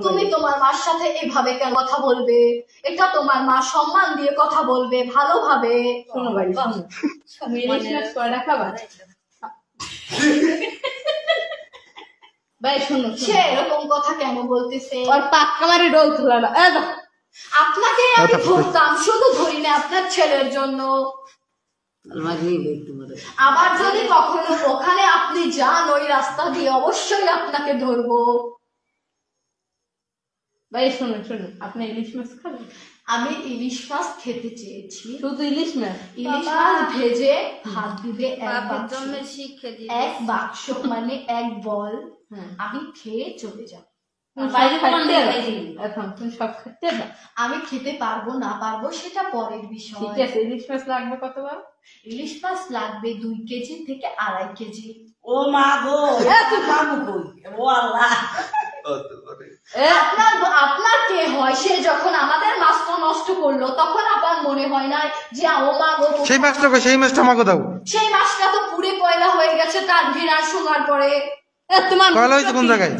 তুমি তোমার মার সাথে এভাবে কেন কথা বলবে? এটা তোমার মা সম্মান দিয়ে কথা বলবে ভালোভাবে। শোনো ভাই, শোনো, ইলিশ মাছ কয়টা খাবা? ভাই শোনো, সে এরকম কথা কেন বলতেছে? ওর পাক্কা মারি ডোল তুলা না। আপনাকে আমি ধরতাম, শুধু ধরি না আপনার ছেলের জন্য। আবার যদি কখনো ওখানে আপনি যান ওই রাস্তা দিয়ে, অবশ্যই আপনাকে ধরবো। ভাই শোনো শোনো, আপনি ইলিশ মাছ খাবেন? আমি ইলিশ মাছ খেতে চেয়েছি। শুধু ইলিশ মাছ? ইলিশ মাছ ভেজে ভাত দিবে এক বাক্স, মানে এক বল। আমি খেয়ে চলে যাব। আমি খেতে পারবো না পারবো সেটা পরের বিষয়। ঠিক আছে, ইলিশ মাছ লাগবে কতবার? ইলিশ মাছ লাগবে 2 কেজি থেকে 2.5 কেজি। ও মা গো, ও আল্লাহ। আপনার কে হয়? সে যখন আমাদের মাছটা নষ্ট করলো তখন আপনার মনে হয় না যে ও মা গো, সেই মাছটা আমাকে দাও। সেই মাছটা তো পুড়ে কয়লা হয়ে গেছে তার ঘৃণার শোনার পরে। তোমার কয়লা হয়েছে কোন জায়গায়?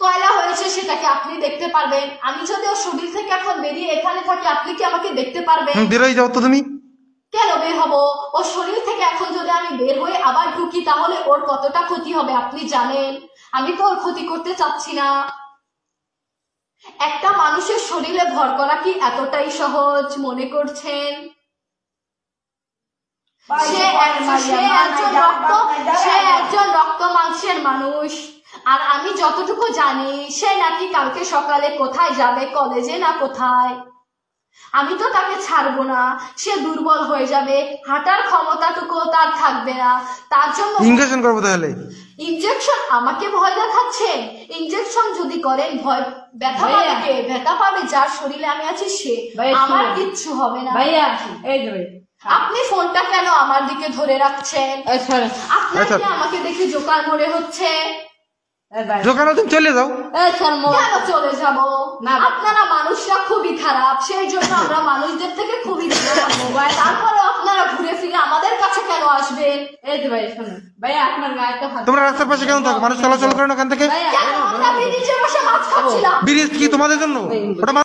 কয়লা হয়েছে সেটাকে আপনি দেখতে পারবেন। আমি যদি ওর শরীর থেকে এখন বেরিয়ে এখানে থাকি, আপনি কি আমাকে দেখতে পারবেন? বেরোয় যাও তো তুমি। কেন বের হবো? ওর শরীর থেকে এখন যদি আমি বের হয়ে আবার ঢুকি তাহলে ওর কতটা ক্ষতি হবে আপনি জানেন। আমি তো ওর ক্ষতি করতে চাচ্ছি না। একটা মানুষের শরীরে ভর করা কি এতটাই সহজ মনে করছেন? সে একজন রক্ত মাংসের মানুষ। আর আমি যতটুকু জানি সে নাকি কালকে সকালে কোথায় যাবে, কলেজে না কোথায়। আমি তো তাকে ছাড়বো না। সে দুর্বল হয়ে যাবে, হাঁটার ক্ষমতাটুকু তার থাকবে না। তার জন্য ইনজেকশন করবো। তাহলে ইনজেকশন? আমাকে ভয় দেখাচ্ছেন? ইনজেকশন যদি করেন ব্যথা পাবে কে? ব্যথা পাবে যার শরীরে আমি আছি সে। আমার কিচ্ছু হবে না। ভাইয়া এই যে আপনি ফোনটা কেন আমার দিকে ধরে রাখছেন? আপনার কি আমাকে দেখে জোকার মনে হচ্ছে? দোকানে তুমি চলে যাও। কেন চলে যাব? আপনারা মানুষরা খুবই খারাপ, সেই জন্য আমরা মানুষদের থেকে খুবই তারপরে আপনারা ঘুরে ফিরে আমাদের কাছে কেন আসবেন? এই যে ভাই শোনো, ভাইয়া আপনার গায়ে তো হাত। তোমরা রাস্তার পাশে কেন থাকো? মানুষ চলাচল করে না ওখান থেকে। আমরা ব্রিজে বসে মাছ খাচ্ছিলাম। ব্রিজ কি তোমাদের জন্য? ওটা